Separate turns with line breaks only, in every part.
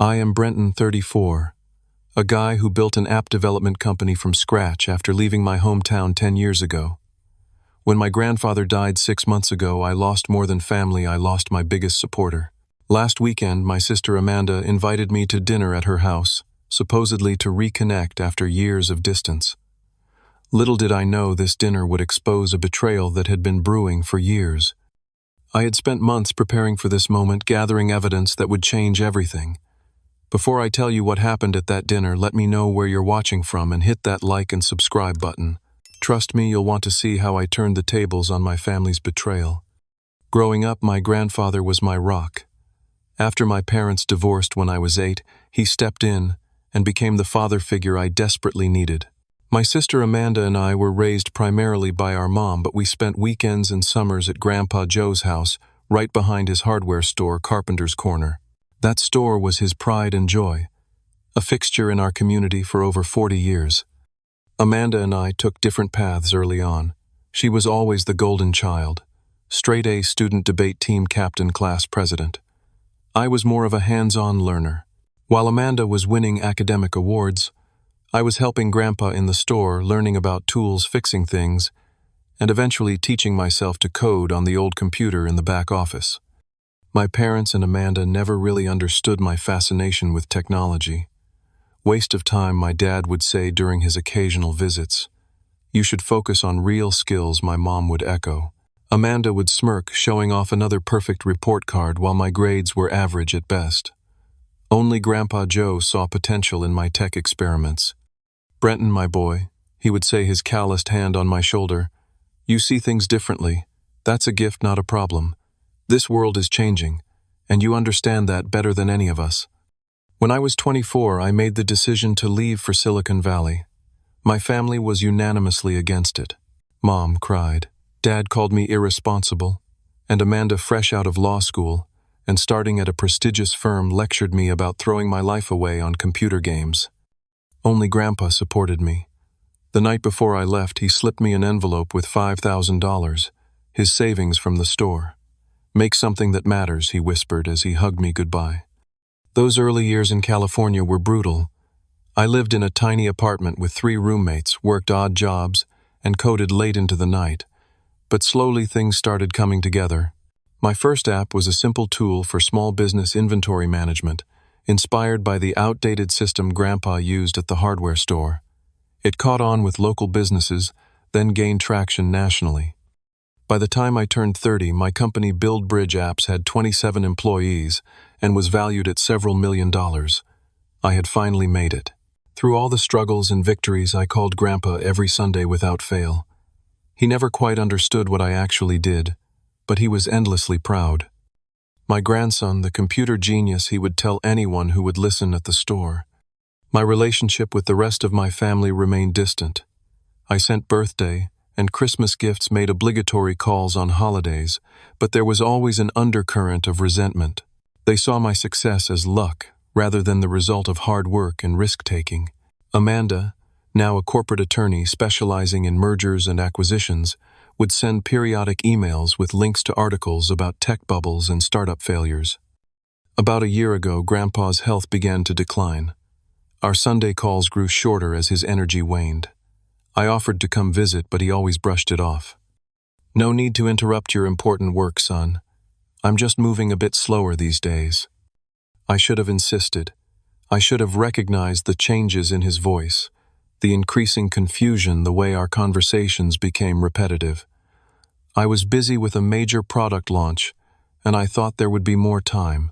I am Brenton, 34, a guy who built an app development company from scratch after leaving my hometown 10 years ago. When my grandfather died 6 months ago, I lost more than family, I lost my biggest supporter. Last weekend, my sister Amanda invited me to dinner at her house, supposedly to reconnect after years of distance. Little did I know this dinner would expose a betrayal that had been brewing for years. I had spent months preparing for this moment, gathering evidence that would change everything. Before I tell you what happened at that dinner, let me know where you're watching from and hit that like and subscribe button. Trust me, you'll want to see how I turned the tables on my family's betrayal. Growing up, my grandfather was my rock. After my parents divorced when I was 8, he stepped in and became the father figure I desperately needed. My sister Amanda and I were raised primarily by our mom, but we spent weekends and summers at Grandpa Joe's house, right behind his hardware store, Carpenter's Corner. That store was his pride and joy, a fixture in our community for over 40 years. Amanda and I took different paths early on. She was always the golden child, straight-A student debate team captain, class president. I was more of a hands-on learner. While Amanda was winning academic awards, I was helping Grandpa in the store, learning about tools, fixing things, and eventually teaching myself to code on the old computer in the back office. My parents and Amanda never really understood my fascination with technology. Waste of time, my dad would say during his occasional visits. You should focus on real skills, my mom would echo. Amanda would smirk, showing off another perfect report card while my grades were average at best. Only Grandpa Joe saw potential in my tech experiments. Brenton, my boy, he would say, his calloused hand on my shoulder. You see things differently. That's a gift, not a problem. This world is changing, and you understand that better than any of us. When I was 24, I made the decision to leave for Silicon Valley. My family was unanimously against it. Mom cried. Dad called me irresponsible. And Amanda, fresh out of law school and starting at a prestigious firm, lectured me about throwing my life away on computer games. Only Grandpa supported me. The night before I left, he slipped me an envelope with $5,000, his savings from the store. Make something that matters, he whispered as he hugged me goodbye. Those early years in California were brutal. I lived in a tiny apartment with 3 roommates, worked odd jobs, and coded late into the night. But slowly things started coming together. My first app was a simple tool for small business inventory management, inspired by the outdated system Grandpa used at the hardware store. It caught on with local businesses, then gained traction nationally. By the time I turned 30, my company Build Bridge Apps had 27 employees and was valued at several $1 million. I had finally made it. Through all the struggles and victories, I called Grandpa every Sunday without fail. He never quite understood what I actually did, but he was endlessly proud. My grandson, the computer genius, he would tell anyone who would listen at the store. My relationship with the rest of my family remained distant. I sent birthday and Christmas gifts, made obligatory calls on holidays, but there was always an undercurrent of resentment. They saw my success as luck rather than the result of hard work and risk-taking. Amanda, now a corporate attorney specializing in mergers and acquisitions, would send periodic emails with links to articles about tech bubbles and startup failures. About a year ago, Grandpa's health began to decline. Our Sunday calls grew shorter as his energy waned. I offered to come visit, but he always brushed it off. No need to interrupt your important work, son. I'm just moving a bit slower these days. I should have insisted. I should have recognized the changes in his voice, the increasing confusion, the way our conversations became repetitive. I was busy with a major product launch, and I thought there would be more time.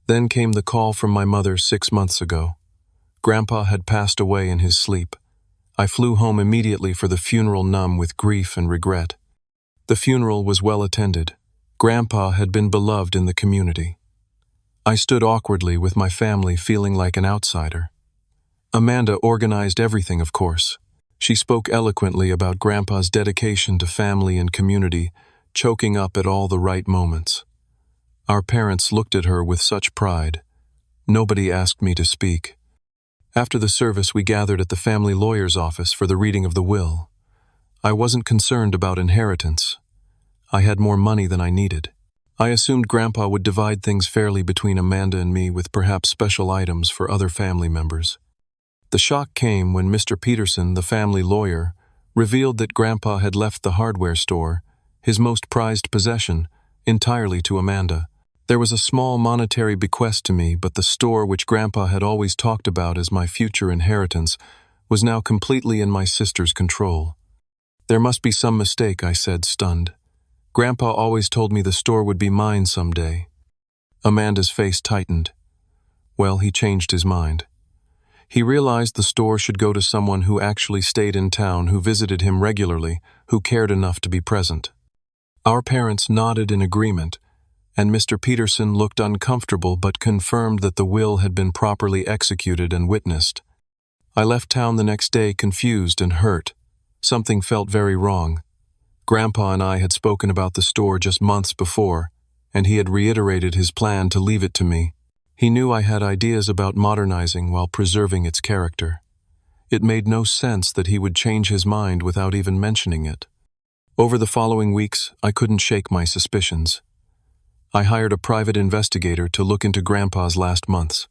Then came the call from my mother 6 months ago. Grandpa had passed away in his sleep. I flew home immediately for the funeral, numb with grief and regret. The funeral was well attended. Grandpa had been beloved in the community. I stood awkwardly with my family, feeling like an outsider. Amanda organized everything, of course. She spoke eloquently about Grandpa's dedication to family and community, choking up at all the right moments. Our parents looked at her with such pride. Nobody asked me to speak. After the service, we gathered at the family lawyer's office for the reading of the will. I wasn't concerned about inheritance. I had more money than I needed. I assumed Grandpa would divide things fairly between Amanda and me, with perhaps special items for other family members. The shock came when Mr. Peterson, the family lawyer, revealed that Grandpa had left the hardware store, his most prized possession, entirely to Amanda. There was a small monetary bequest to me, but the store, which Grandpa had always talked about as my future inheritance, was now completely in my sister's control. "There must be some mistake," I said, stunned. "Grandpa always told me the store would be mine someday." Amanda's face tightened. Well, he changed his mind. He realized the store should go to someone who actually stayed in town, who visited him regularly, who cared enough to be present. Our parents nodded in agreement, and Mr. Peterson looked uncomfortable but confirmed that the will had been properly executed and witnessed. I left town the next day, confused and hurt. Something felt very wrong. Grandpa and I had spoken about the store just months before, and he had reiterated his plan to leave it to me. He knew I had ideas about modernizing while preserving its character. It made no sense that he would change his mind without even mentioning it. Over the following weeks, I couldn't shake my suspicions. I hired a private investigator to look into Grandpa's last months.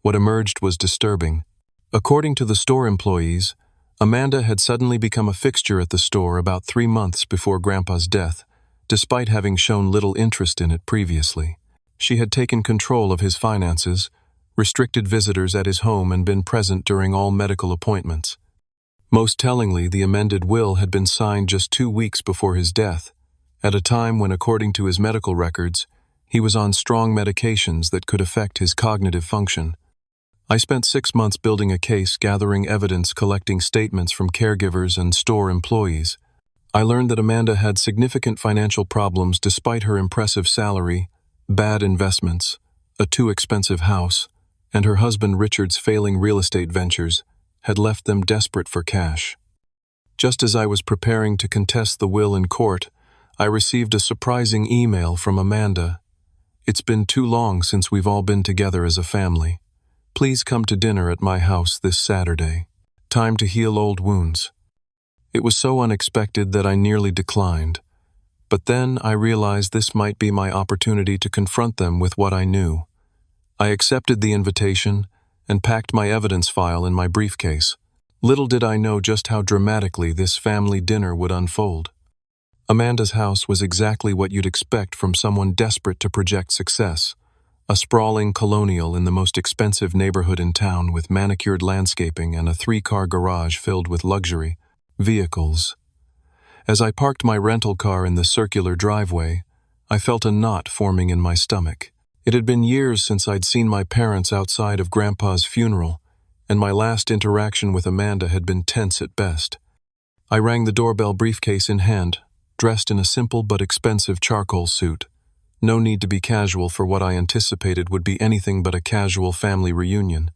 What emerged was disturbing. According to the store employees, Amanda had suddenly become a fixture at the store about 3 months before Grandpa's death, despite having shown little interest in it previously. She had taken control of his finances, restricted visitors at his home, and been present during all medical appointments. Most tellingly, the amended will had been signed just 2 weeks before his death, at a time when, according to his medical records, he was on strong medications that could affect his cognitive function. I spent 6 months building a case, gathering evidence, collecting statements from caregivers and store employees. I learned that Amanda had significant financial problems despite her impressive salary, bad investments, a too expensive house, and her husband Richard's failing real estate ventures had left them desperate for cash. Just as I was preparing to contest the will in court, I received a surprising email from Amanda. "It's been too long since we've all been together as a family. Please come to dinner at my house this Saturday. Time to heal old wounds." It was so unexpected that I nearly declined. But then I realized this might be my opportunity to confront them with what I knew. I accepted the invitation and packed my evidence file in my briefcase. Little did I know just how dramatically this family dinner would unfold. Amanda's house was exactly what you'd expect from someone desperate to project success. A sprawling colonial in the most expensive neighborhood in town, with manicured landscaping and a 3-car garage filled with luxury vehicles. As I parked my rental car in the circular driveway, I felt a knot forming in my stomach. It had been years since I'd seen my parents outside of Grandpa's funeral, and my last interaction with Amanda had been tense at best. I rang the doorbell, briefcase in hand, dressed in a simple but expensive charcoal suit. No need to be casual for what I anticipated would be anything but a casual family reunion.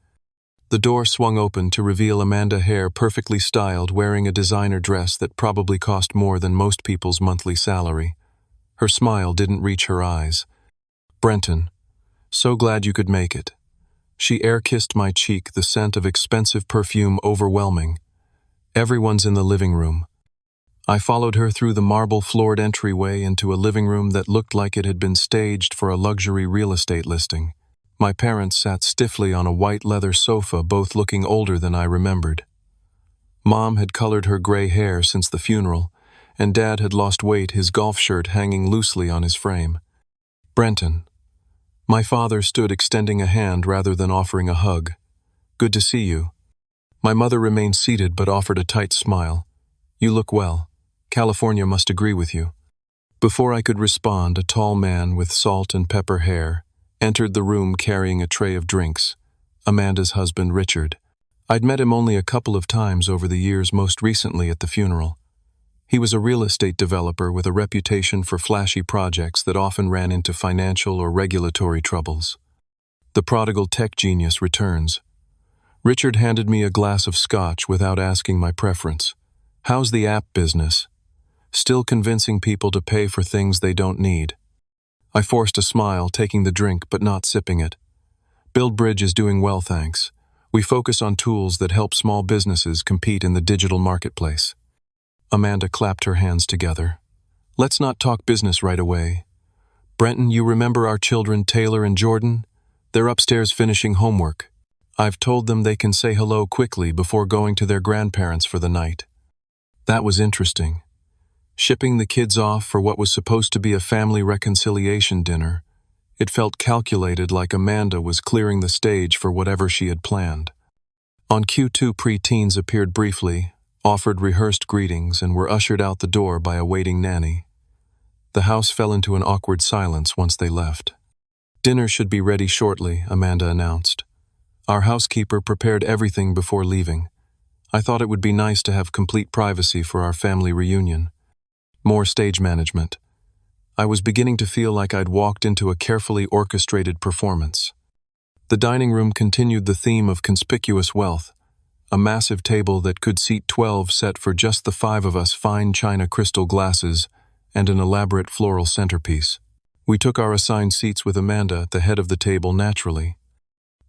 The door swung open to reveal Amanda Hare, perfectly styled, wearing a designer dress that probably cost more than most people's monthly salary. Her smile didn't reach her eyes. "Brenton, so glad you could make it." She air-kissed my cheek, the scent of expensive perfume overwhelming. "Everyone's in the living room." I followed her through the marble-floored entryway into a living room that looked like it had been staged for a luxury real estate listing. My parents sat stiffly on a white leather sofa, both looking older than I remembered. Mom had colored her gray hair since the funeral, and Dad had lost weight, his golf shirt hanging loosely on his frame. "Brenton." My father stood, extending a hand rather than offering a hug. "Good to see you." My mother remained seated but offered a tight smile. "You look well. California must agree with you." Before I could respond, a tall man with salt and pepper hair entered the room carrying a tray of drinks. Amanda's husband, Richard. I'd met him only a couple of times over the years, most recently at the funeral. He was a real estate developer with a reputation for flashy projects that often ran into financial or regulatory troubles. The prodigal tech genius returns. Richard handed me a glass of scotch without asking my preference. "How's the app business?" "Still convincing people to pay for things they don't need." I forced a smile, taking the drink but not sipping it. "BuildBridge is doing well, thanks. We focus on tools that help small businesses compete in the digital marketplace." Amanda clapped her hands together. "Let's not talk business right away. "Brenton, you remember our children, Taylor and Jordan? They're upstairs finishing homework. I've told them they can say hello quickly before going to their grandparents for the night." That was interesting. Shipping the kids off for what was supposed to be a family reconciliation dinner, it felt calculated, like Amanda was clearing the stage for whatever she had planned. On Q2, pre-teens appeared briefly, offered rehearsed greetings, and were ushered out the door by a waiting nanny. The house fell into an awkward silence once they left. "Dinner should be ready shortly," Amanda announced. "Our housekeeper prepared everything before leaving. I thought it would be nice to have complete privacy for our family reunion." More stage management. I was beginning to feel like I'd walked into a carefully orchestrated performance. The dining room continued the theme of conspicuous wealth, a massive table that could seat 12 set for just the 5 of us, fine china crystal glasses, and an elaborate floral centerpiece. We took our assigned seats with Amanda at the head of the table naturally.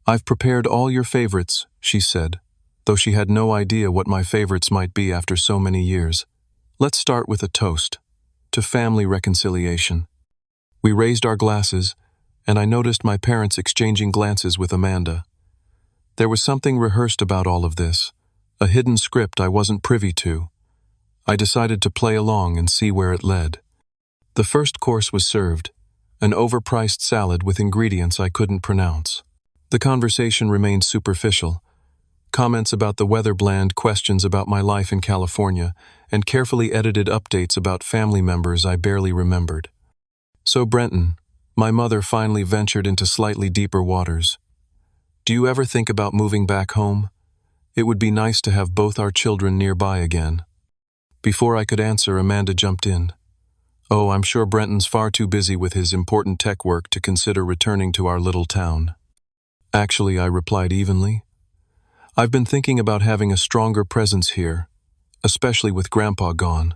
"I've prepared all your favorites," she said, though she had no idea what my favorites might be after so many years. "Let's start with a toast to family reconciliation." We raised our glasses, and I noticed my parents exchanging glances with Amanda. There was something rehearsed about all of this, a hidden script I wasn't privy to. I decided to play along and see where it led. The first course was served, an overpriced salad with ingredients I couldn't pronounce. The conversation remained superficial. Comments about the weather, bland questions about my life in California, and carefully edited updates about family members I barely remembered. "So, Brenton," my mother finally ventured into slightly deeper waters, "do you ever think about moving back home? It would be nice to have both our children nearby again." Before I could answer, Amanda jumped in. "Oh, I'm sure Brenton's far too busy with his important tech work to consider returning to our little town." "Actually," I replied evenly, "I've been thinking about having a stronger presence here, especially with Grandpa gone.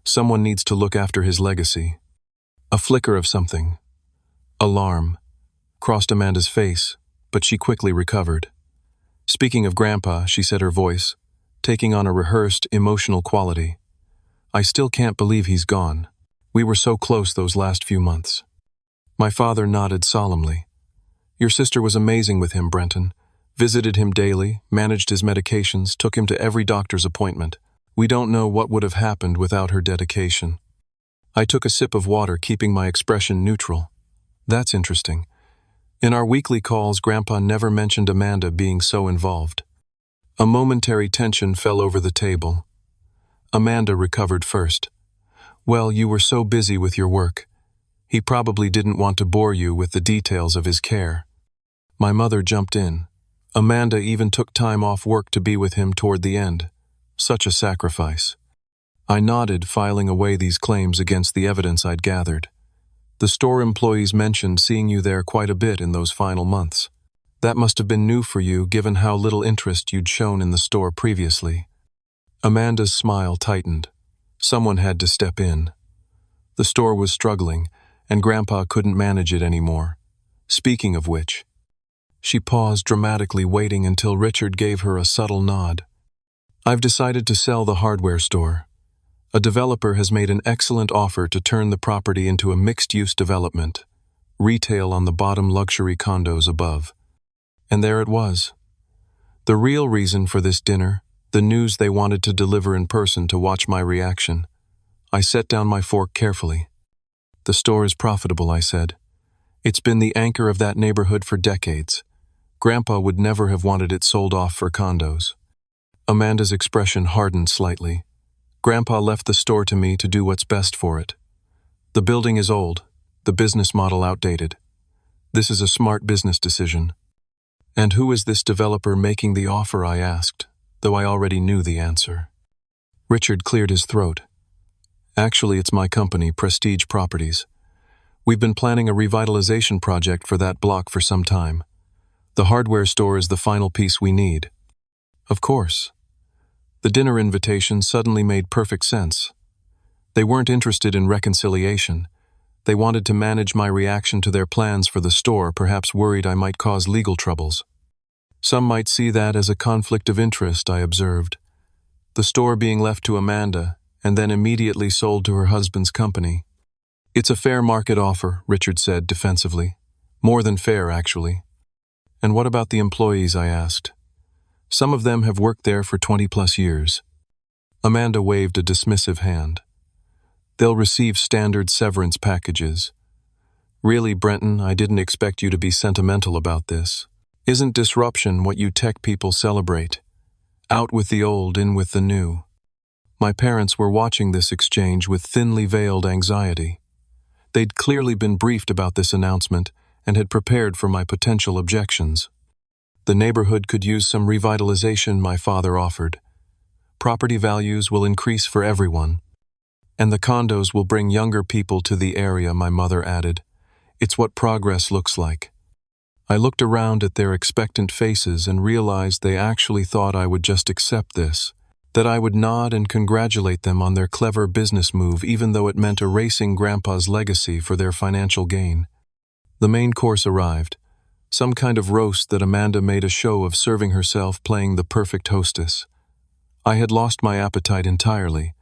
Someone needs to look after his legacy." A flicker of something, alarm, crossed Amanda's face, but she quickly recovered. "Speaking of Grandpa," she said, her voice taking on a rehearsed, emotional quality, "I still can't believe he's gone. We were so close those last few months." My father nodded solemnly. "Your sister was amazing with him, Brenton. Visited him daily, managed his medications, took him to every doctor's appointment. We don't know what would have happened without her dedication." I took a sip of water, keeping my expression neutral. "That's interesting. In our weekly calls, Grandpa never mentioned Amanda being so involved." A momentary tension fell over the table. Amanda recovered first. "Well, you were so busy with your work. He probably didn't want to bore you with the details of his care." My mother jumped in. "Amanda even took time off work to be with him toward the end. Such a sacrifice." I nodded, filing away these claims against the evidence I'd gathered. "The store employees mentioned seeing you there quite a bit in those final months. That must have been new for you, given how little interest you'd shown in the store previously." Amanda's smile tightened. Someone had to step in. The store was struggling, and Grandpa couldn't manage it anymore. "Speaking of which..." She paused, dramatically waiting until Richard gave her a subtle nod. "I've decided to sell the hardware store. A developer has made an excellent offer to turn the property into a mixed-use development, retail on the bottom, luxury condos above." And there it was. The real reason for this dinner, the news they wanted to deliver in person to watch my reaction. I set down my fork carefully. "The store is profitable," I said. "It's been the anchor of that neighborhood for decades. Grandpa would never have wanted it sold off for condos." Amanda's expression hardened slightly. "Grandpa left the store to me to do what's best for it. The building is old, the business model outdated. This is a smart business decision." "And who is this developer making the offer?" I asked, though I already knew the answer. Richard cleared his throat. "Actually, it's my company, Prestige Properties. We've been planning a revitalization project for that block for some time. The hardware store is the final piece we need." Of course. The dinner invitation suddenly made perfect sense. They weren't interested in reconciliation. They wanted to manage my reaction to their plans for the store, perhaps worried I might cause legal troubles. Some might see that as a conflict of interest, I observed. The store being left to Amanda, and then immediately sold to her husband's company. It's a fair market offer, Richard said defensively. More than fair, actually. And what about the employees, I asked. Some of them have worked there for 20+ years. Amanda waved a dismissive hand. They'll receive standard severance packages. Really, Brenton, I didn't expect you to be sentimental about this. Isn't disruption what you tech people celebrate? Out with the old, in with the new. My parents were watching this exchange with thinly veiled anxiety. They'd clearly been briefed about this announcement and had prepared for my potential objections. The neighborhood could use some revitalization, my father offered. Property values will increase for everyone. And the condos will bring younger people to the area, my mother added. It's what progress looks like. I looked around at their expectant faces and realized they actually thought I would just accept this, that I would nod and congratulate them on their clever business move even though it meant erasing Grandpa's legacy for their financial gain. The main course arrived, some kind of roast that Amanda made a show of serving herself, playing the perfect hostess. I had lost my appetite entirely,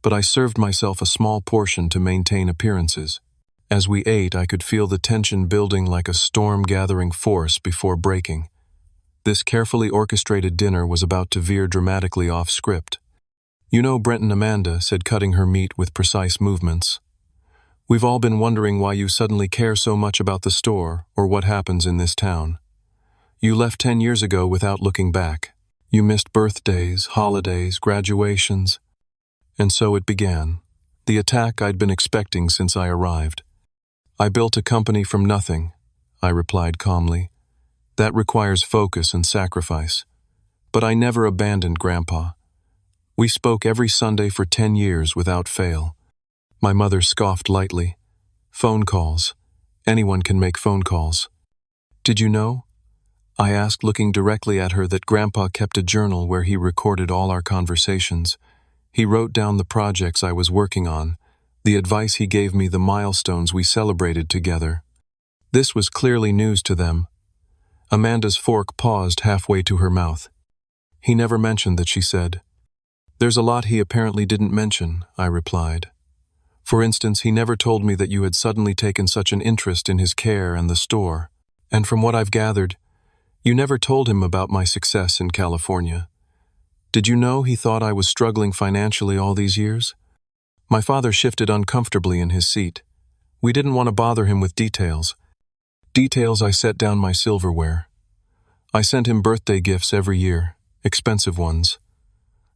but I served myself a small portion to maintain appearances. As we ate, I could feel the tension building like a storm gathering force before breaking. This carefully orchestrated dinner was about to veer dramatically off script. You know, Brenton, Amanda said, cutting her meat with precise movements. We've all been wondering why you suddenly care so much about the store or what happens in this town. You left 10 years ago without looking back. You missed birthdays, holidays, graduations. And so it began. The attack I'd been expecting since I arrived. I built a company from nothing, I replied calmly. That requires focus and sacrifice. But I never abandoned Grandpa. We spoke every Sunday for 10 years without fail. My mother scoffed lightly. Phone calls. Anyone can make phone calls. Did you know? I asked, looking directly at her, that Grandpa kept a journal where he recorded all our conversations. He wrote down the projects I was working on, the advice he gave me, the milestones we celebrated together. This was clearly news to them. Amanda's fork paused halfway to her mouth. He never mentioned that, she said. There's a lot he apparently didn't mention, I replied. For instance, he never told me that you had suddenly taken such an interest in his care and the store. And from what I've gathered, you never told him about my success in California. Did you know he thought I was struggling financially all these years? My father shifted uncomfortably in his seat. We didn't want to bother him with details. I set down my silverware. I sent him birthday gifts every year, expensive ones.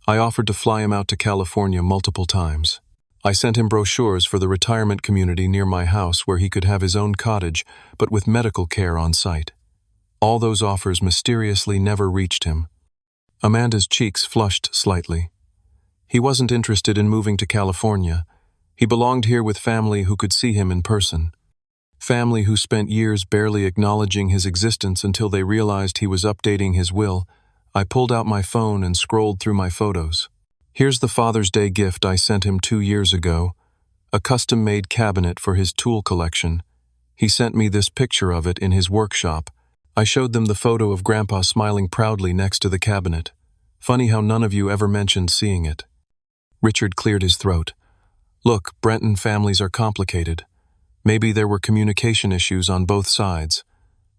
I offered to fly him out to California multiple times. I sent him brochures for the retirement community near my house where he could have his own cottage, but with medical care on site. All those offers mysteriously never reached him. Amanda's cheeks flushed slightly. He wasn't interested in moving to California. He belonged here with family who could see him in person. Family who spent years barely acknowledging his existence until they realized he was updating his will. I pulled out my phone and scrolled through my photos. Here's the Father's Day gift I sent him 2 years ago, a custom-made cabinet for his tool collection. He sent me this picture of it in his workshop. I showed them the photo of Grandpa smiling proudly next to the cabinet. Funny how none of you ever mentioned seeing it. Richard cleared his throat. Look, Brenton families are complicated. Maybe there were communication issues on both sides.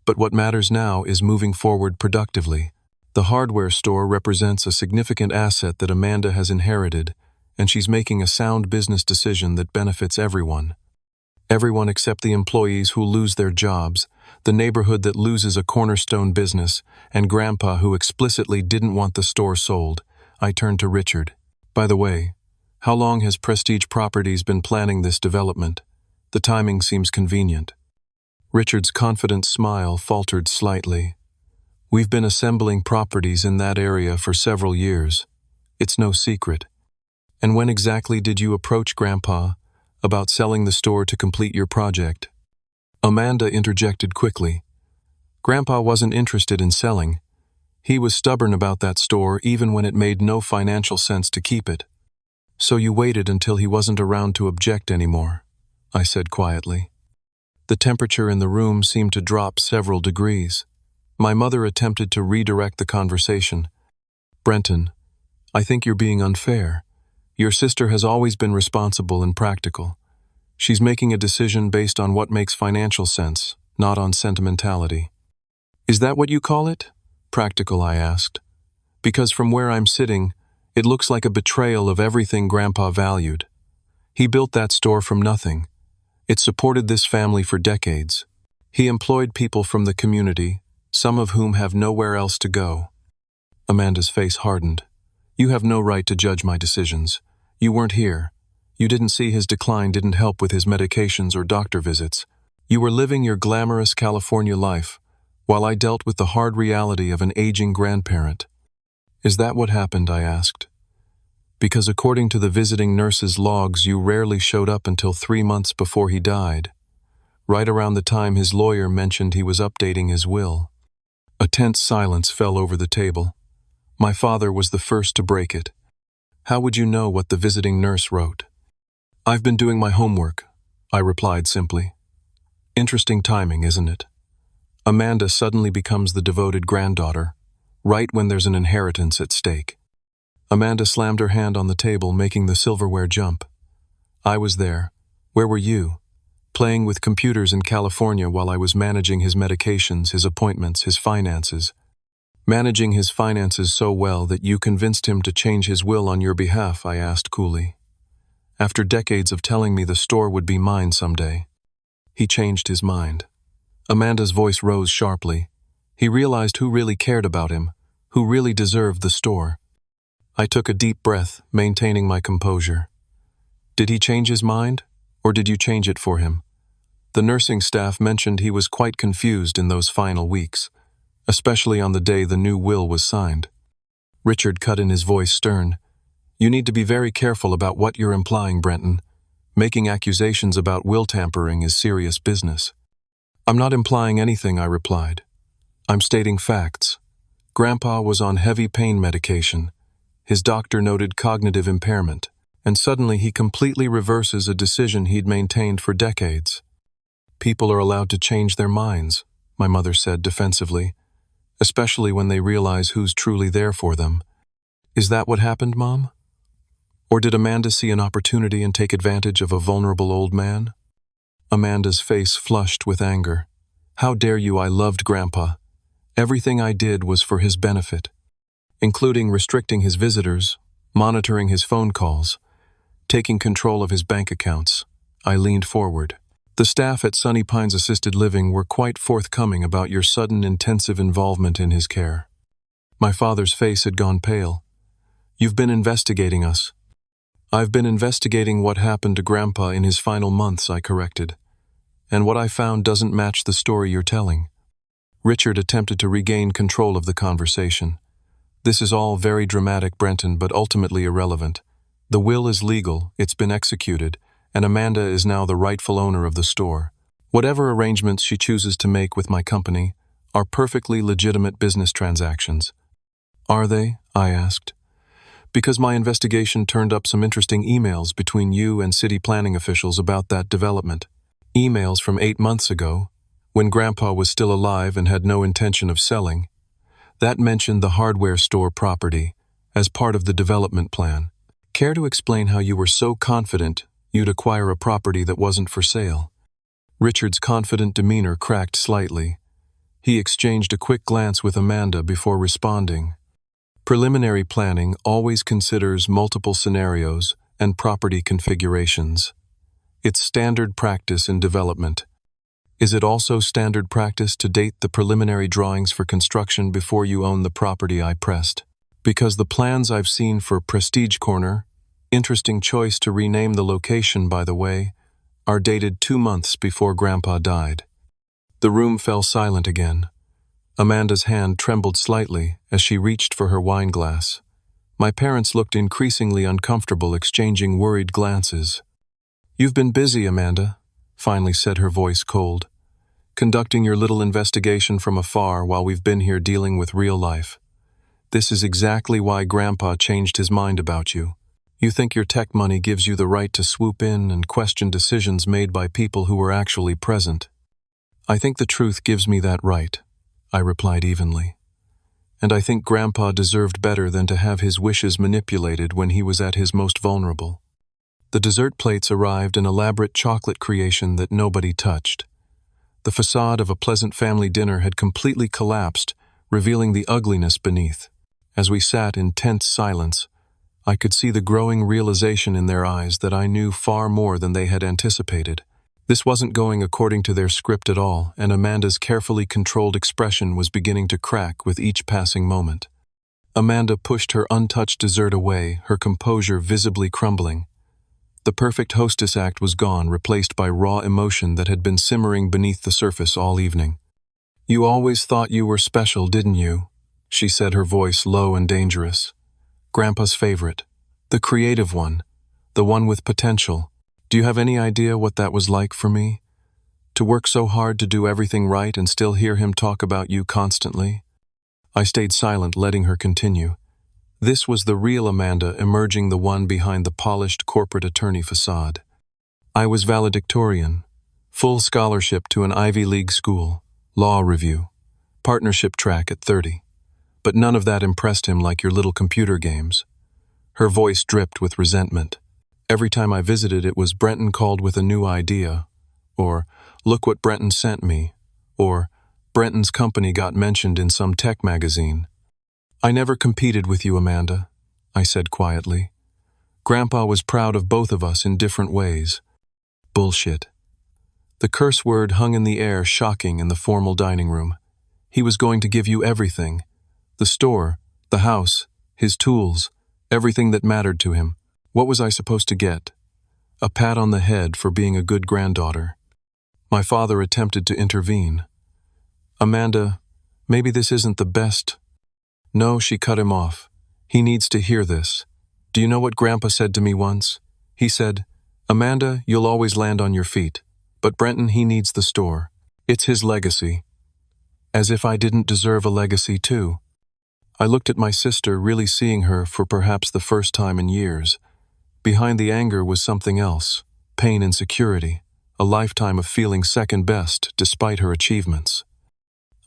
But what matters now is moving forward productively. The hardware store represents a significant asset that Amanda has inherited, and she's making a sound business decision that benefits everyone. Everyone except the employees who lose their jobs, the neighborhood that loses a cornerstone business, and Grandpa who explicitly didn't want the store sold. I turned to Richard. By the way, how long has Prestige Properties been planning this development? The timing seems convenient. Richard's confident smile faltered slightly. We've been assembling properties in that area for several years. It's no secret. And when exactly did you approach Grandpa about selling the store to complete your project? Amanda interjected quickly. Grandpa wasn't interested in selling. He was stubborn about that store even when it made no financial sense to keep it. So you waited until he wasn't around to object anymore, I said quietly. The temperature in the room seemed to drop several degrees. My mother attempted to redirect the conversation. Brenton, I think you're being unfair. Your sister has always been responsible and practical. She's making a decision based on what makes financial sense, not on sentimentality. Is that what you call it? Practical, I asked. Because from where I'm sitting, it looks like a betrayal of everything Grandpa valued. He built that store from nothing. It supported this family for decades. He employed people from the community, some of whom have nowhere else to go. Amanda's face hardened. You have no right to judge my decisions. You weren't here. You didn't see his decline didn't help with his medications or doctor visits. You were living your glamorous California life, while I dealt with the hard reality of an aging grandparent. Is that what happened? I asked. Because according to the visiting nurse's logs, you rarely showed up until 3 months before he died, right around the time his lawyer mentioned he was updating his will. A tense silence fell over the table. My father was the first to break it. How would you know what the visiting nurse wrote? I've been doing my homework, I replied simply. Interesting timing, isn't it? Amanda suddenly becomes the devoted granddaughter, right when there's an inheritance at stake. Amanda slammed her hand on the table, making the silverware jump. I was there. Where were you? Playing with computers in California while I was managing his medications, his appointments, his finances. Managing his finances so well that you convinced him to change his will on your behalf, I asked coolly. After decades of telling me the store would be mine someday. He changed his mind. Amanda's voice rose sharply. He realized who really cared about him, who really deserved the store. I took a deep breath, maintaining my composure. Did he change his mind, or did you change it for him? The nursing staff mentioned he was quite confused in those final weeks, especially on the day the new will was signed. Richard cut in, his voice stern. You need to be very careful about what you're implying, Brenton. Making accusations about will tampering is serious business. I'm not implying anything, I replied. I'm stating facts. Grandpa was on heavy pain medication. His doctor noted cognitive impairment, and suddenly he completely reverses a decision he'd maintained for decades. People are allowed to change their minds, my mother said defensively, especially when they realize who's truly there for them. Is that what happened, Mom? Or did Amanda see an opportunity and take advantage of a vulnerable old man? Amanda's face flushed with anger. How dare you? I loved Grandpa. Everything I did was for his benefit, including restricting his visitors, monitoring his phone calls, taking control of his bank accounts. I leaned forward. The staff at Sunny Pines Assisted Living were quite forthcoming about your sudden intensive involvement in his care. My father's face had gone pale. You've been investigating us. I've been investigating what happened to Grandpa in his final months, I corrected. And what I found doesn't match the story you're telling. Richard attempted to regain control of the conversation. This is all very dramatic, Brenton, but ultimately irrelevant. The will is legal, it's been executed, and Amanda is now the rightful owner of the store. Whatever arrangements she chooses to make with my company are perfectly legitimate business transactions. Are they? I asked. Because my investigation turned up some interesting emails between you and city planning officials about that development. Emails from 8 months ago, when Grandpa was still alive and had no intention of selling. That mentioned the hardware store property as part of the development plan. Care to explain how you were so confident you'd acquire a property that wasn't for sale? Richard's confident demeanor cracked slightly. He exchanged a quick glance with Amanda before responding. Preliminary planning always considers multiple scenarios and property configurations. It's standard practice in development. Is it also standard practice to date the preliminary drawings for construction before you own the property? I pressed. Because the plans I've seen for Prestige Corner, interesting choice to rename the location, by the way, are dated 2 months before Grandpa died. The room fell silent again. Amanda's hand trembled slightly as she reached for her wine glass. My parents looked increasingly uncomfortable, exchanging worried glances. You've been busy, Amanda, finally said, her voice cold, conducting your little investigation from afar while we've been here dealing with real life. This is exactly why Grandpa changed his mind about you. You think your tech money gives you the right to swoop in and question decisions made by people who were actually present. I think the truth gives me that right, I replied evenly. And I think Grandpa deserved better than to have his wishes manipulated when he was at his most vulnerable. The dessert plates arrived, an elaborate chocolate creation that nobody touched. The facade of a pleasant family dinner had completely collapsed, revealing the ugliness beneath. As we sat in tense silence, I could see the growing realization in their eyes that I knew far more than they had anticipated. This wasn't going according to their script at all, and Amanda's carefully controlled expression was beginning to crack with each passing moment. Amanda pushed her untouched dessert away, her composure visibly crumbling. The perfect hostess act was gone, replaced by raw emotion that had been simmering beneath the surface all evening. "You always thought you were special, didn't you?" she said, her voice low and dangerous. "Grandpa's favorite. The creative one. The one with potential. Do you have any idea what that was like for me? To work so hard to do everything right and still hear him talk about you constantly?" I stayed silent, letting her continue. This was the real Amanda emerging, the one behind the polished corporate attorney facade. I was valedictorian, full scholarship to an Ivy League school, law review, partnership track at 30. But none of that impressed him like your little computer games. Her voice dripped with resentment. Every time I visited, it was "Brenton called with a new idea," or "Look what Brenton sent me," or "Brenton's company got mentioned in some tech magazine." "I never competed with you, Amanda," I said quietly. "Grandpa was proud of both of us in different ways." Bullshit. The curse word hung in the air, shocking in the formal dining room. He was going to give you everything. The store, the house, his tools, everything that mattered to him. What was I supposed to get? A pat on the head for being a good granddaughter. My father attempted to intervene. "Amanda, maybe this isn't the best." "No," she cut him off. "He needs to hear this. Do you know what Grandpa said to me once? He said, 'Amanda, you'll always land on your feet. But Brenton, he needs the store. It's his legacy.' As if I didn't deserve a legacy too. I looked at my sister, really seeing her for perhaps the first time in years. Behind the anger was something else, pain, insecurity, a lifetime of feeling second best despite her achievements.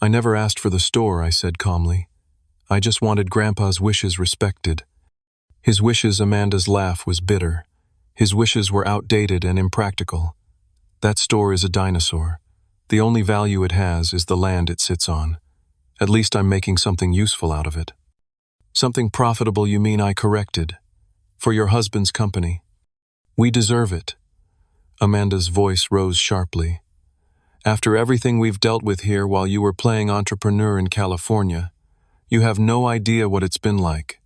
"I never asked for the store," I said calmly. "I just wanted Grandpa's wishes respected." His wishes? Amanda's laugh was bitter. His wishes were outdated and impractical. That store is a dinosaur. The only value it has is the land it sits on. At least I'm making something useful out of it. "Something profitable, you mean?" I corrected. "For your husband's company. We deserve it." Amanda's voice rose sharply. "After everything we've dealt with here while you were playing entrepreneur in California, you have no idea what it's been like.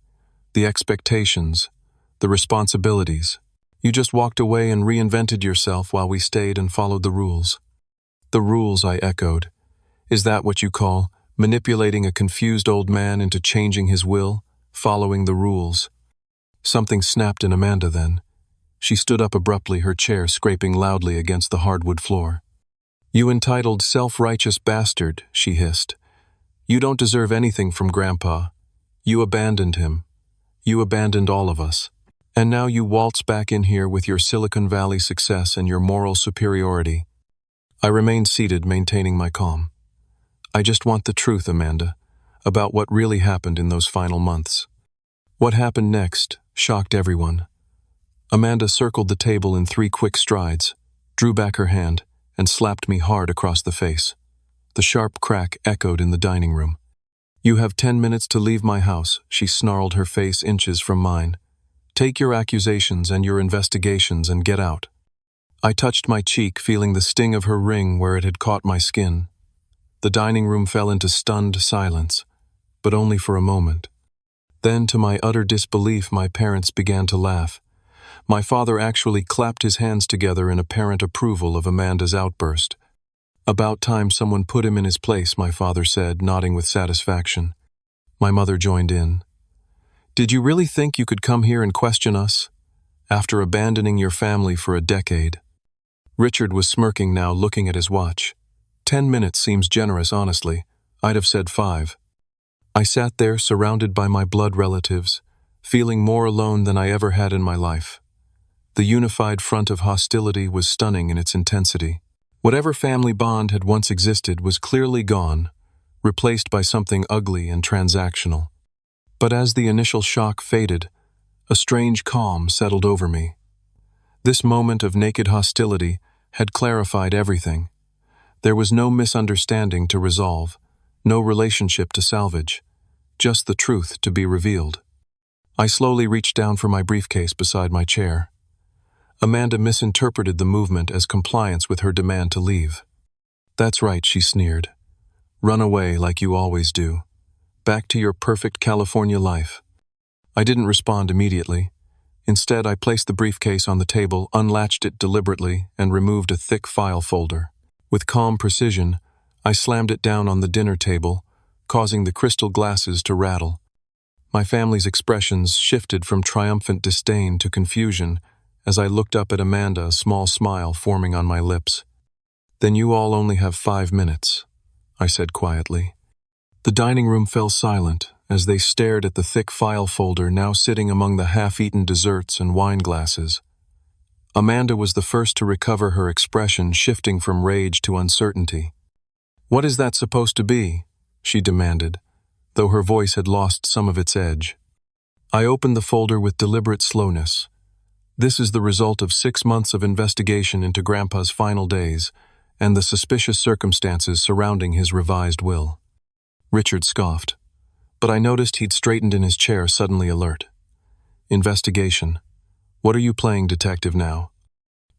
The expectations, the responsibilities. You just walked away and reinvented yourself while we stayed and followed the rules." "The rules," I echoed. "Is that what you call manipulating a confused old man into changing his will, following the rules?" Something snapped in Amanda then. She stood up abruptly, her chair scraping loudly against the hardwood floor. "You entitled, self-righteous bastard," she hissed. "You don't deserve anything from Grandpa. You abandoned him. You abandoned all of us. And now you waltz back in here with your Silicon Valley success and your moral superiority." I remained seated, maintaining my calm. "I just want the truth, Amanda, about what really happened in those final months." What happened next shocked everyone. Amanda circled the table in 3 quick strides, drew back her hand, and slapped me hard across the face. The sharp crack echoed in the dining room. "You have 10 minutes to leave my house," she snarled, her face inches from mine. "Take your accusations and your investigations and get out." I touched my cheek, feeling the sting of her ring where it had caught my skin. The dining room fell into stunned silence, but only for a moment. Then, to my utter disbelief, my parents began to laugh. My father actually clapped his hands together in apparent approval of Amanda's outburst. "About time someone put him in his place," my father said, nodding with satisfaction. My mother joined in. "Did you really think you could come here and question us? After abandoning your family for a decade?" Richard was smirking now, looking at his watch. 10 minutes seems generous, honestly. I'd have said 5. I sat there, surrounded by my blood relatives, feeling more alone than I ever had in my life. The unified front of hostility was stunning in its intensity. Whatever family bond had once existed was clearly gone, replaced by something ugly and transactional. But as the initial shock faded, a strange calm settled over me. This moment of naked hostility had clarified everything. There was no misunderstanding to resolve, no relationship to salvage, just the truth to be revealed. I slowly reached down for my briefcase beside my chair. Amanda misinterpreted the movement as compliance with her demand to leave. "That's right," she sneered. "Run away like you always do. Back to your perfect California life." I didn't respond immediately. Instead, I placed the briefcase on the table, unlatched it deliberately, and removed a thick file folder. With calm precision, I slammed it down on the dinner table, causing the crystal glasses to rattle. My family's expressions shifted from triumphant disdain to confusion as I looked up at Amanda, a small smile forming on my lips. "Then you all only have 5 minutes," I said quietly. The dining room fell silent as they stared at the thick file folder now sitting among the half-eaten desserts and wine glasses. Amanda was the first to recover her expression, shifting from rage to uncertainty. "What is that supposed to be?" she demanded, though her voice had lost some of its edge. I opened the folder with deliberate slowness. "This is the result of 6 months of investigation into Grandpa's final days and the suspicious circumstances surrounding his revised will." Richard scoffed, but I noticed he'd straightened in his chair, suddenly alert. "Investigation. What are you playing, detective, now?"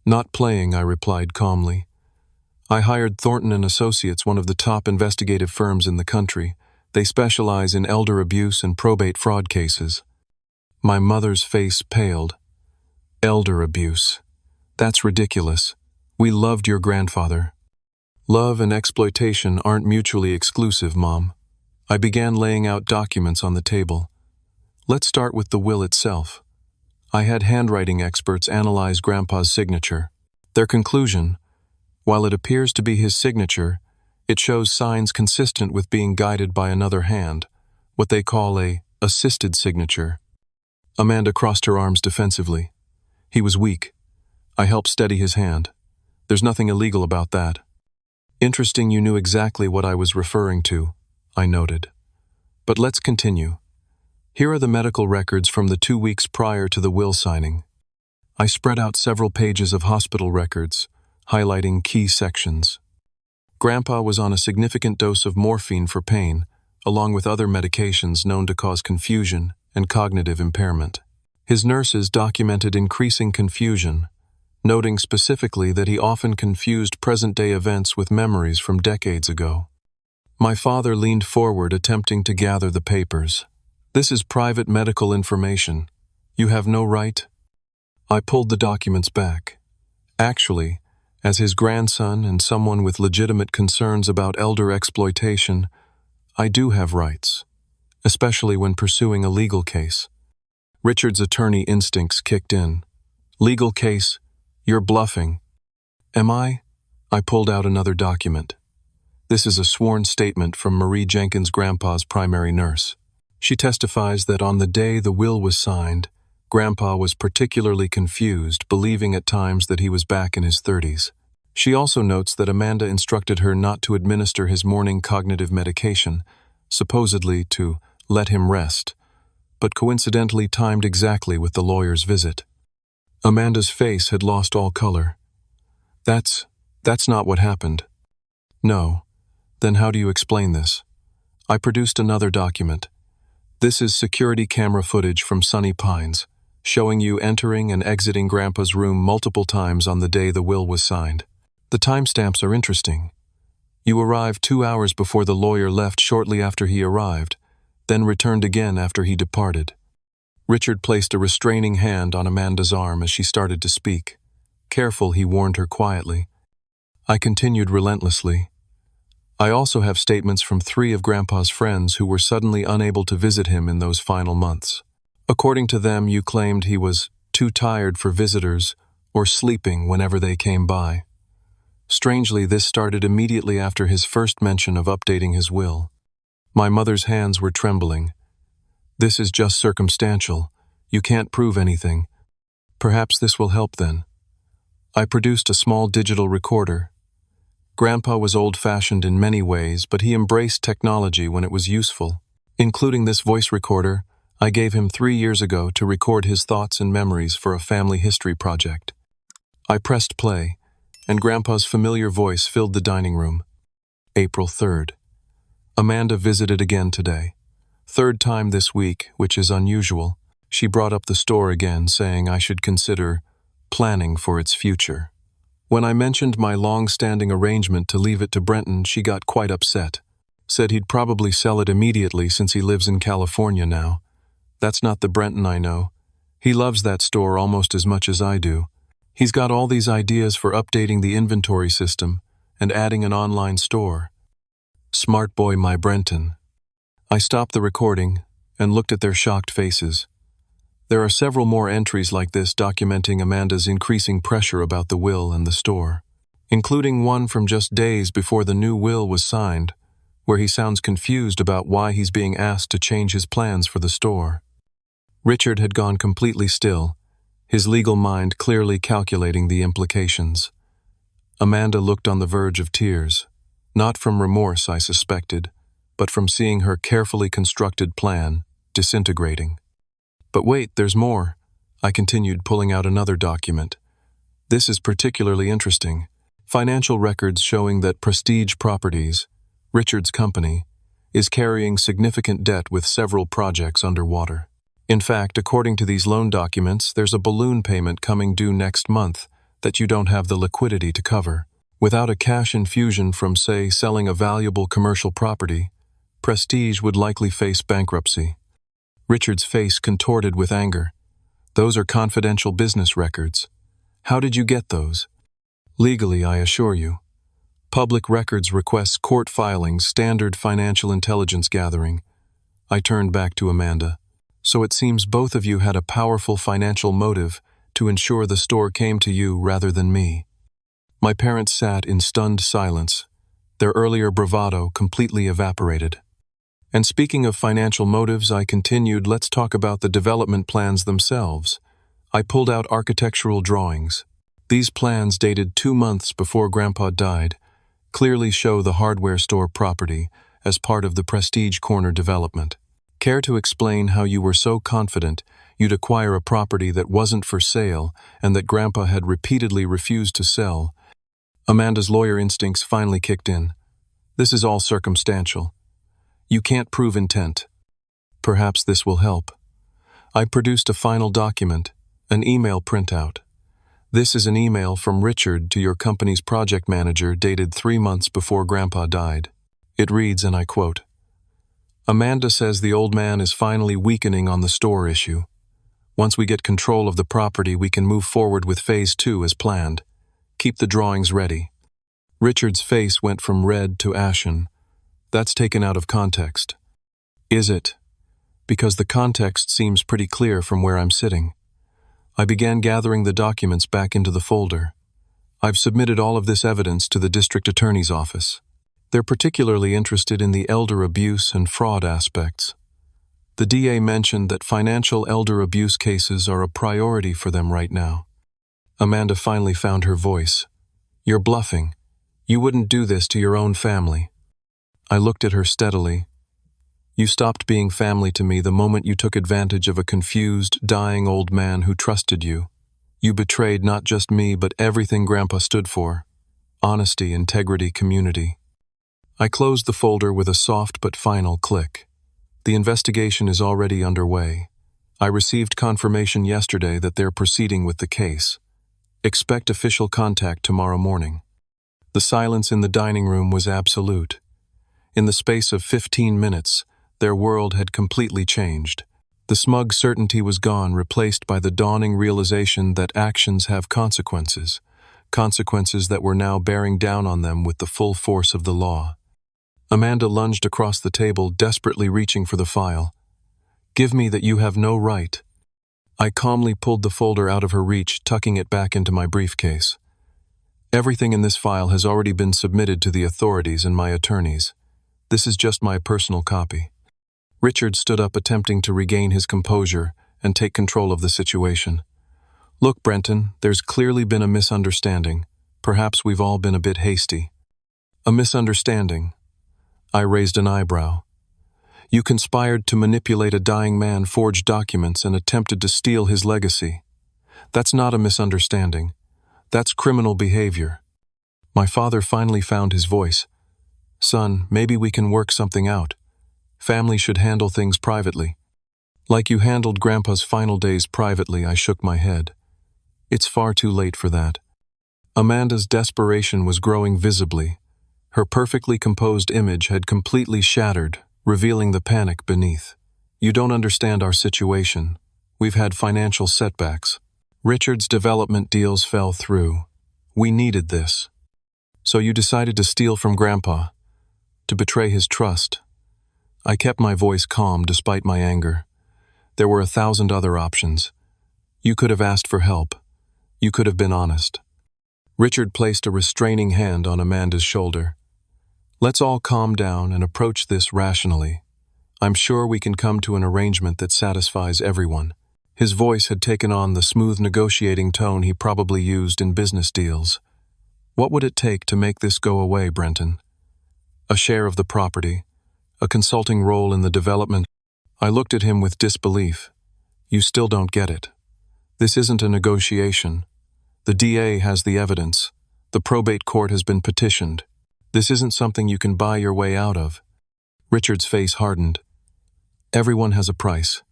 "Not playing," I replied calmly. "I hired Thornton and Associates, one of the top investigative firms in the country. They specialize in elder abuse and probate fraud cases." My mother's face paled. "Elder abuse. That's ridiculous. We loved your grandfather." "Love and exploitation aren't mutually exclusive, Mom." I began laying out documents on the table. "Let's start with the will itself." I had handwriting experts analyze Grandpa's signature. Their conclusion: while it appears to be his signature, it shows signs consistent with being guided by another hand, what they call a assisted signature. Amanda crossed her arms defensively. "He was weak. I helped steady his hand. There's nothing illegal about that." "Interesting you knew exactly what I was referring to," I noted. "But let's continue. Here are the medical records from the 2 weeks prior to the will signing." I spread out several pages of hospital records, highlighting key sections. Grandpa was on a significant dose of morphine for pain, along with other medications known to cause confusion and cognitive impairment. His nurses documented increasing confusion, noting specifically that he often confused present-day events with memories from decades ago. My father leaned forward, attempting to gather the papers. "This is private medical information. You have no right." I pulled the documents back. Actually, as his grandson and someone with legitimate concerns about elder exploitation, I do have rights, especially when pursuing a legal case. Richard's attorney instincts kicked in. "Legal case? You're bluffing." "Am I?" I pulled out another document. This is a sworn statement from Marie Jenkins' grandpa's primary nurse. She testifies that on the day the will was signed, Grandpa was particularly confused, believing at times that he was back in his 30s. She also notes that Amanda instructed her not to administer his morning cognitive medication, supposedly to let him rest, but coincidentally timed exactly with the lawyer's visit. Amanda's face had lost all color. That's not what happened." "No. Then how do you explain this?" I produced another document. "This is security camera footage from Sunny Pines, showing you entering and exiting Grandpa's room multiple times on the day the will was signed. The timestamps are interesting. You arrived 2 hours before the lawyer left, shortly after he arrived, then returned again after he departed." Richard placed a restraining hand on Amanda's arm as she started to speak. "Careful," he warned her quietly. I continued relentlessly. "I also have statements from 3 of Grandpa's friends who were suddenly unable to visit him in those final months. According to them, you claimed he was too tired for visitors or sleeping whenever they came by. Strangely, this started immediately after his first mention of updating his will." My mother's hands were trembling. "This is just circumstantial. You can't prove anything." "Perhaps this will help then." I produced a small digital recorder. Grandpa was old-fashioned in many ways, but he embraced technology when it was useful. Including this voice recorder, I gave him 3 years ago to record his thoughts and memories for a family history project. I pressed play, and Grandpa's familiar voice filled the dining room. April 3rd. Amanda visited again today. Third time this week, which is unusual. She brought up the store again, saying I should consider planning for its future. When I mentioned my long-standing arrangement to leave it to Brenton, she got quite upset. Said he'd probably sell it immediately since he lives in California now. That's not the Brenton I know. He loves that store almost as much as I do. He's got all these ideas for updating the inventory system and adding an online store. Smart boy, my Brenton. I stopped the recording and looked at their shocked faces. There are several more entries like this documenting Amanda's increasing pressure about the will and the store, including one from just days before the new will was signed, where he sounds confused about why he's being asked to change his plans for the store. Richard had gone completely still, his legal mind clearly calculating the implications. Amanda looked on the verge of tears, not from remorse, I suspected, but from seeing her carefully constructed plan disintegrating. But wait, there's more. I continued, pulling out another document. This is particularly interesting. Financial records showing that Prestige Properties, Richard's company, is carrying significant debt with several projects underwater. In fact, according to these loan documents, there's a balloon payment coming due next month that you don't have the liquidity to cover. Without a cash infusion from, say, selling a valuable commercial property, Prestige would likely face bankruptcy. Richard's face contorted with anger. Those are confidential business records. How did you get those? Legally, I assure you. Public Records requests court filings, standard financial intelligence gathering. I turned back to Amanda. So it seems both of you had a powerful financial motive to ensure the store came to you rather than me. My parents sat in stunned silence, their earlier bravado completely evaporated. And speaking of financial motives, I continued, let's talk about the development plans themselves. I pulled out architectural drawings. These plans, dated 2 months before Grandpa died, clearly show the hardware store property as part of the Prestige Corner development. Care to explain how you were so confident you'd acquire a property that wasn't for sale and that Grandpa had repeatedly refused to sell? Amanda's lawyer instincts finally kicked in. This is all circumstantial. You can't prove intent. Perhaps this will help. I produced a final document, an email printout. This is an email from Richard to your company's project manager dated 3 months before Grandpa died. It reads, and I quote, Amanda says the old man is finally weakening on the store issue. Once we get control of the property, we can move forward with Phase 2 as planned. Keep the drawings ready. Richard's face went from red to ashen. That's taken out of context. Is it? Because the context seems pretty clear from where I'm sitting. I began gathering the documents back into the folder. I've submitted all of this evidence to the district attorney's office. They're particularly interested in the elder abuse and fraud aspects. The DA mentioned that financial elder abuse cases are a priority for them right now. Amanda finally found her voice. You're bluffing. You wouldn't do this to your own family. I looked at her steadily. You stopped being family to me the moment you took advantage of a confused, dying old man who trusted you. You betrayed not just me, but everything Grandpa stood for. Honesty, integrity, community. I closed the folder with a soft but final click. The investigation is already underway. I received confirmation yesterday that they're proceeding with the case. Expect official contact tomorrow morning. The silence in the dining room was absolute. In the space of 15 minutes, their world had completely changed. The smug certainty was gone, replaced by the dawning realization that actions have consequences, consequences that were now bearing down on them with the full force of the law. Amanda lunged across the table, desperately reaching for the file. Give me that you have no right. I calmly pulled the folder out of her reach, tucking it back into my briefcase. Everything in this file has already been submitted to the authorities and my attorneys. This is just my personal copy. Richard stood up, attempting to regain his composure and take control of the situation. Look, Brenton, there's clearly been a misunderstanding. Perhaps we've all been a bit hasty. A misunderstanding. I raised an eyebrow. You conspired to manipulate a dying man, forged documents, and attempted to steal his legacy. That's not a misunderstanding. That's criminal behavior. My father finally found his voice. Son, maybe we can work something out. Family should handle things privately. Like you handled Grandpa's final days privately, I shook my head. It's far too late for that. Amanda's desperation was growing visibly. Her perfectly composed image had completely shattered, revealing the panic beneath. You don't understand our situation. We've had financial setbacks. Richard's development deals fell through. We needed this. So you decided to steal from Grandpa, to betray his trust. I kept my voice calm despite my anger. There were 1,000 other options. You could have asked for help. You could have been honest. Richard placed a restraining hand on Amanda's shoulder. Let's all calm down and approach this rationally. I'm sure we can come to an arrangement that satisfies everyone. His voice had taken on the smooth negotiating tone he probably used in business deals. What would it take to make this go away, Brenton? A share of the property, a consulting role in the development. I looked at him with disbelief. You still don't get it. This isn't a negotiation. The DA has the evidence. The probate court has been petitioned. This isn't something you can buy your way out of. Richard's face hardened. Everyone has a price.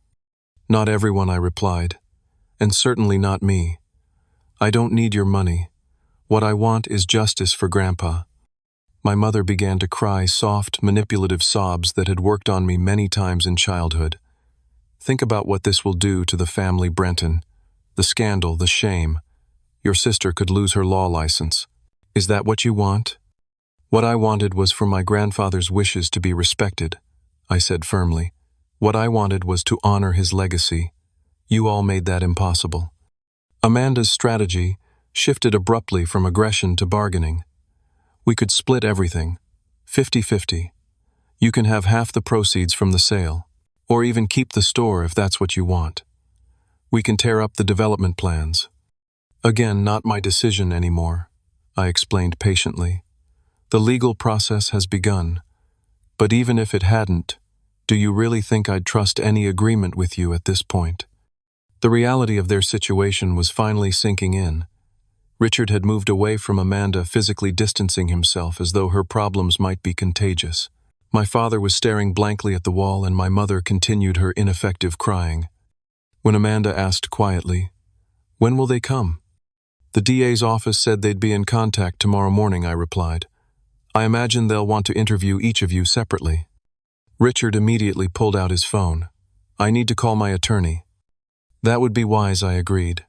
Not everyone, I replied. And certainly not me. I don't need your money. What I want is justice for Grandpa. My mother began to cry soft, manipulative sobs that had worked on me many times in childhood. Think about what this will do to the family, Brenton. The scandal, the shame. Your sister could lose her law license. Is that what you want? What I wanted was for my grandfather's wishes to be respected, I said firmly. What I wanted was to honor his legacy. You all made that impossible. Amanda's strategy shifted abruptly from aggression to bargaining. We could split everything, 50-50. You can have half the proceeds from the sale, or even keep the store if that's what you want. We can tear up the development plans. Again, not my decision anymore, I explained patiently. The legal process has begun, but even if it hadn't, do you really think I'd trust any agreement with you at this point? The reality of their situation was finally sinking in. Richard had moved away from Amanda, physically distancing himself as though her problems might be contagious. My father was staring blankly at the wall, and my mother continued her ineffective crying. When Amanda asked quietly, "When will they come?" "The DA's office said they'd be in contact tomorrow morning," I replied. "I imagine they'll want to interview each of you separately." Richard immediately pulled out his phone. "I need to call my attorney." "That would be wise," I agreed.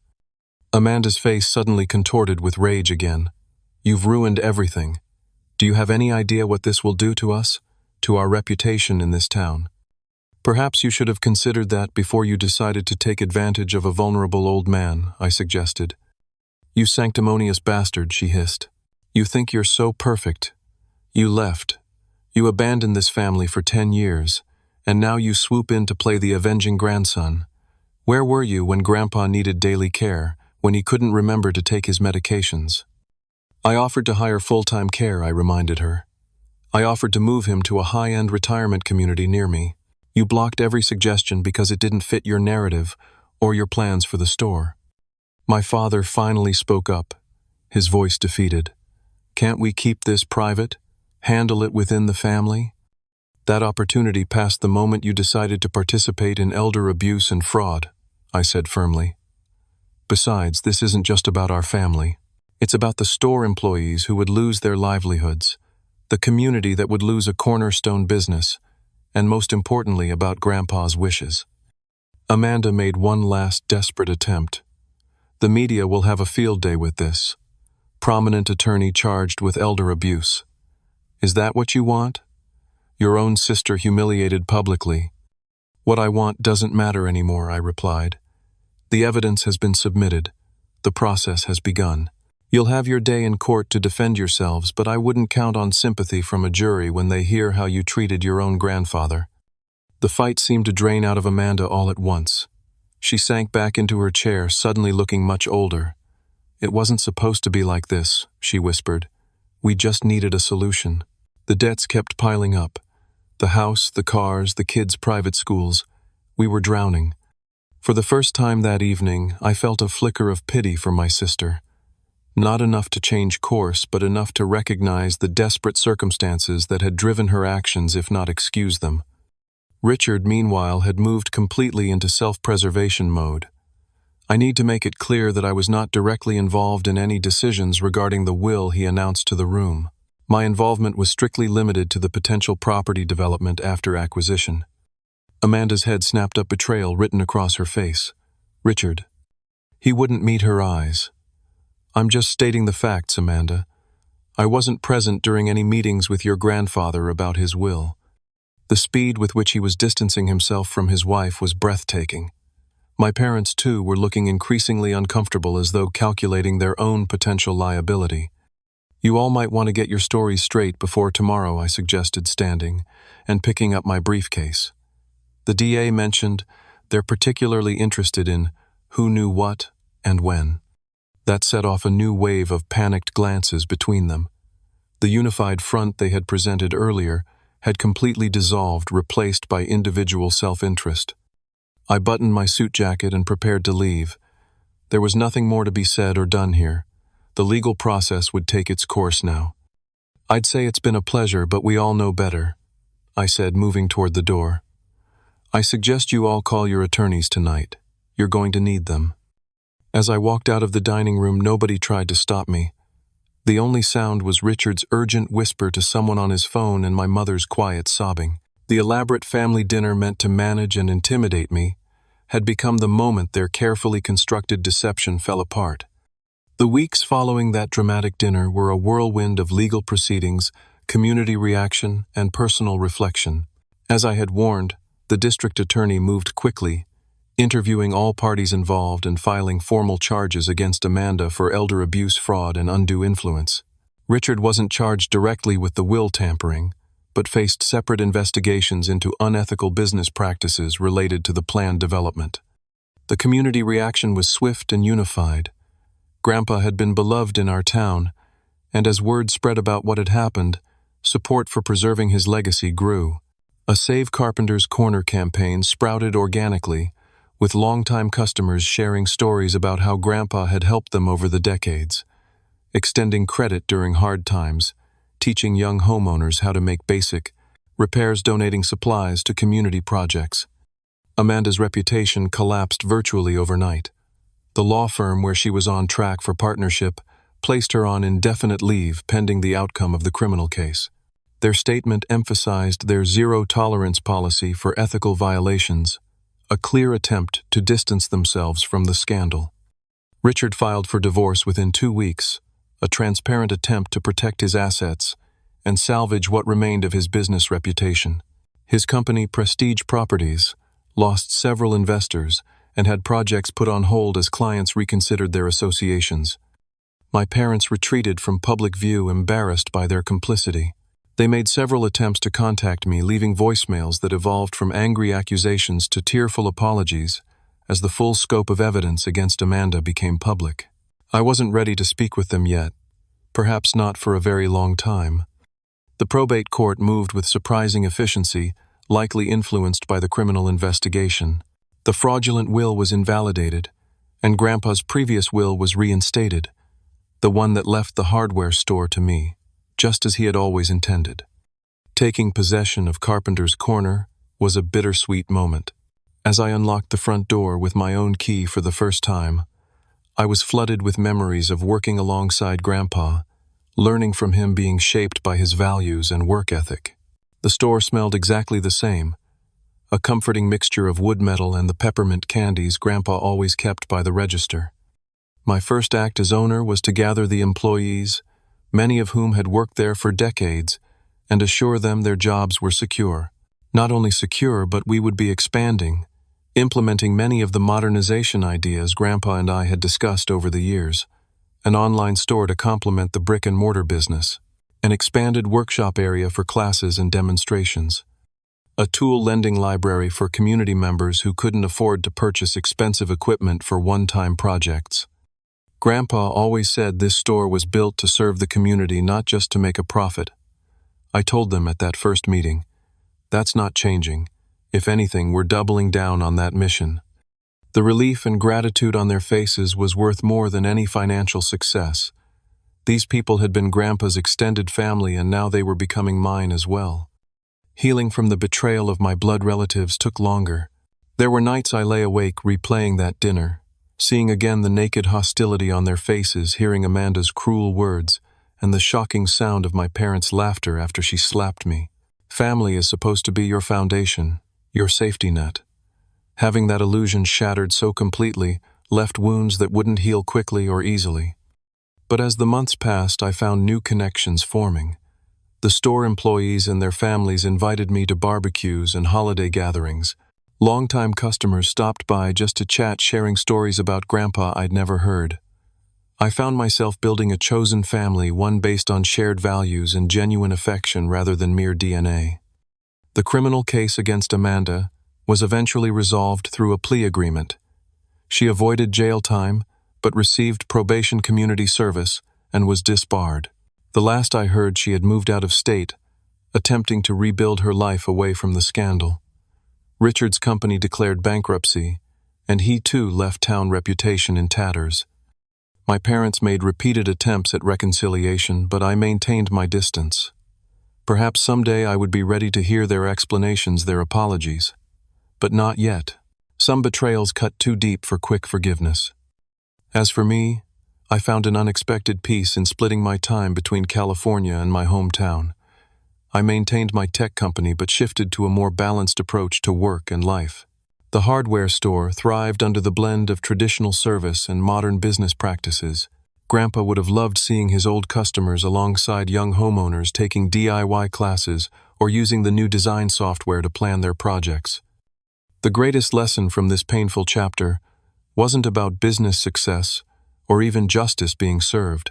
Amanda's face suddenly contorted with rage again. "You've ruined everything. Do you have any idea what this will do to us, to our reputation in this town? Perhaps you should have considered that before you decided to take advantage of a vulnerable old man," I suggested. "You sanctimonious bastard," she hissed. "You think you're so perfect. You left. You abandoned this family for 10 years, and now you swoop in to play the avenging grandson. Where were you when Grandpa needed daily care, when he couldn't remember to take his medications?" "I offered to hire full-time care," I reminded her. "I offered to move him to a high-end retirement community near me. You blocked every suggestion because it didn't fit your narrative or your plans for the store." My father finally spoke up, his voice defeated. "Can't we keep this private? Handle it within the family?" "That opportunity passed the moment you decided to participate in elder abuse and fraud," I said firmly. "Besides, this isn't just about our family. It's about the store employees who would lose their livelihoods, the community that would lose a cornerstone business, and most importantly, about Grandpa's wishes." Amanda made one last desperate attempt. "The media will have a field day with this. Prominent attorney charged with elder abuse. Is that what you want? Your own sister humiliated publicly." "What I want doesn't matter anymore," I replied. "The evidence has been submitted. The process has begun. You'll have your day in court to defend yourselves, but I wouldn't count on sympathy from a jury when they hear how you treated your own grandfather." The fight seemed to drain out of Amanda all at once. She sank back into her chair, suddenly looking much older. "It wasn't supposed to be like this," she whispered. "We just needed a solution." The debts kept piling up. The house, the cars, the kids' private schools. We were drowning. For the first time that evening, I felt a flicker of pity for my sister. Not enough to change course, but enough to recognize the desperate circumstances that had driven her actions, if not excuse them. Richard, meanwhile, had moved completely into self-preservation mode. I need to make it clear that I was not directly involved in any decisions regarding the will he announced to the room. My involvement was strictly limited to the potential property development after acquisition. Amanda's head snapped up, betrayal written across her face. Richard. He wouldn't meet her eyes. I'm just stating the facts, Amanda. I wasn't present during any meetings with your grandfather about his will. The speed with which he was distancing himself from his wife was breathtaking. My parents, too, were looking increasingly uncomfortable, as though calculating their own potential liability. You all might want to get your stories straight before tomorrow, I suggested, standing and picking up my briefcase. The DA mentioned they're particularly interested in who knew what and when. That set off a new wave of panicked glances between them. The unified front they had presented earlier had completely dissolved, replaced by individual self-interest. I buttoned my suit jacket and prepared to leave. There was nothing more to be said or done here. The legal process would take its course now. I'd say it's been a pleasure, but we all know better, I said, moving toward the door. I suggest you all call your attorneys tonight. You're going to need them. As I walked out of the dining room, nobody tried to stop me. The only sound was Richard's urgent whisper to someone on his phone and my mother's quiet sobbing. The elaborate family dinner meant to manage and intimidate me had become the moment their carefully constructed deception fell apart. The weeks following that dramatic dinner were a whirlwind of legal proceedings, community reaction, and personal reflection. As I had warned, the district attorney moved quickly, interviewing all parties involved and filing formal charges against Amanda for elder abuse, fraud, and undue influence. Richard wasn't charged directly with the will tampering, but faced separate investigations into unethical business practices related to the planned development. The community reaction was swift and unified. Grandpa had been beloved in our town, and as word spread about what had happened, support for preserving his legacy grew. A Save Carpenter's Corner campaign sprouted organically, with longtime customers sharing stories about how Grandpa had helped them over the decades, extending credit during hard times, teaching young homeowners how to make basic repairs, donating supplies to community projects. Amanda's reputation collapsed virtually overnight. The law firm where she was on track for partnership placed her on indefinite leave pending the outcome of the criminal case. Their statement emphasized their zero-tolerance policy for ethical violations, a clear attempt to distance themselves from the scandal. Richard filed for divorce within 2 weeks, a transparent attempt to protect his assets and salvage what remained of his business reputation. His company, Prestige Properties, lost several investors and had projects put on hold as clients reconsidered their associations. My parents retreated from public view, embarrassed by their complicity. They made several attempts to contact me, leaving voicemails that evolved from angry accusations to tearful apologies as the full scope of evidence against Amanda became public. I wasn't ready to speak with them yet, perhaps not for a very long time. The probate court moved with surprising efficiency, likely influenced by the criminal investigation. The fraudulent will was invalidated, and Grandpa's previous will was reinstated, the one that left the hardware store to me, just as he had always intended. Taking possession of Carpenter's Corner was a bittersweet moment. As I unlocked the front door with my own key for the first time, I was flooded with memories of working alongside Grandpa, learning from him, being shaped by his values and work ethic. The store smelled exactly the same, a comforting mixture of wood metal and the peppermint candies Grandpa always kept by the register. My first act as owner was to gather the employees, many of whom had worked there for decades, and assure them their jobs were secure. Not only secure, but we would be expanding, implementing many of the modernization ideas Grandpa and I had discussed over the years. An online store to complement the brick-and-mortar business, an expanded workshop area for classes and demonstrations, a tool lending library for community members who couldn't afford to purchase expensive equipment for one-time projects. Grandpa always said this store was built to serve the community, not just to make a profit. I told them at that first meeting, that's not changing. If anything, we're doubling down on that mission. The relief and gratitude on their faces was worth more than any financial success, These people had been Grandpa's extended family, and now they were becoming mine as well. Healing from the betrayal of my blood relatives took longer. There were nights I lay awake replaying that dinner, seeing again the naked hostility on their faces, hearing Amanda's cruel words, and the shocking sound of my parents' laughter after she slapped me. Family is supposed to be your foundation, your safety net. Having that illusion shattered so completely left wounds that wouldn't heal quickly or easily. But as the months passed, I found new connections forming. The store employees and their families invited me to barbecues and holiday gatherings. Longtime customers stopped by just to chat, sharing stories about Grandpa I'd never heard. I found myself building a chosen family, one based on shared values and genuine affection rather than mere DNA. The criminal case against Amanda was eventually resolved through a plea agreement. She avoided jail time, but received probation community service and was disbarred. The last I heard, she had moved out of state, attempting to rebuild her life away from the scandal. Richard's company declared bankruptcy, and he too left town, reputation in tatters. My parents made repeated attempts at reconciliation, but I maintained my distance. Perhaps someday I would be ready to hear their explanations, their apologies. But not yet. Some betrayals cut too deep for quick forgiveness. As for me, I found an unexpected peace in splitting my time between California and my hometown. I maintained my tech company but shifted to a more balanced approach to work and life. The hardware store thrived under the blend of traditional service and modern business practices. Grandpa would have loved seeing his old customers alongside young homeowners taking DIY classes or using the new design software to plan their projects. The greatest lesson from this painful chapter wasn't about business success or even justice being served.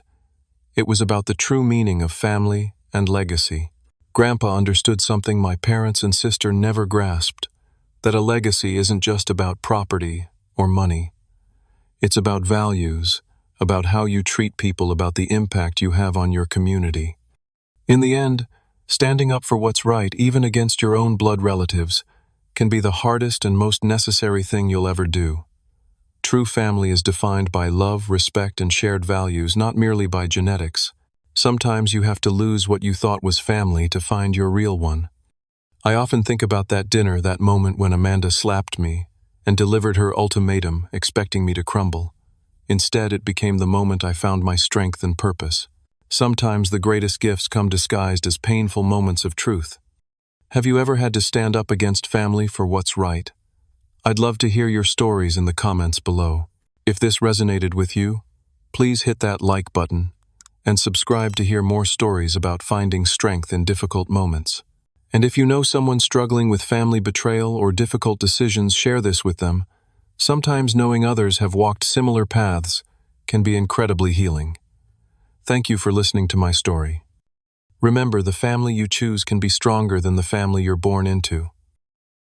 It was about the true meaning of family and legacy. Grandpa understood something my parents and sister never grasped, that a legacy isn't just about property or money. It's about values, about how you treat people, about the impact you have on your community. In the end, standing up for what's right, even against your own blood relatives, can be the hardest and most necessary thing you'll ever do. True family is defined by love, respect, and shared values, not merely by genetics. Sometimes you have to lose what you thought was family to find your real one. I often think about that dinner, that moment when Amanda slapped me and delivered her ultimatum, expecting me to crumble. Instead, it became the moment I found my strength and purpose. Sometimes the greatest gifts come disguised as painful moments of truth. Have you ever had to stand up against family for what's right? I'd love to hear your stories in the comments below. If this resonated with you, please hit that like button and subscribe to hear more stories about finding strength in difficult moments. And if you know someone struggling with family betrayal or difficult decisions, share this with them. Sometimes knowing others have walked similar paths can be incredibly healing. Thank you for listening to my story. Remember, the family you choose can be stronger than the family you're born into.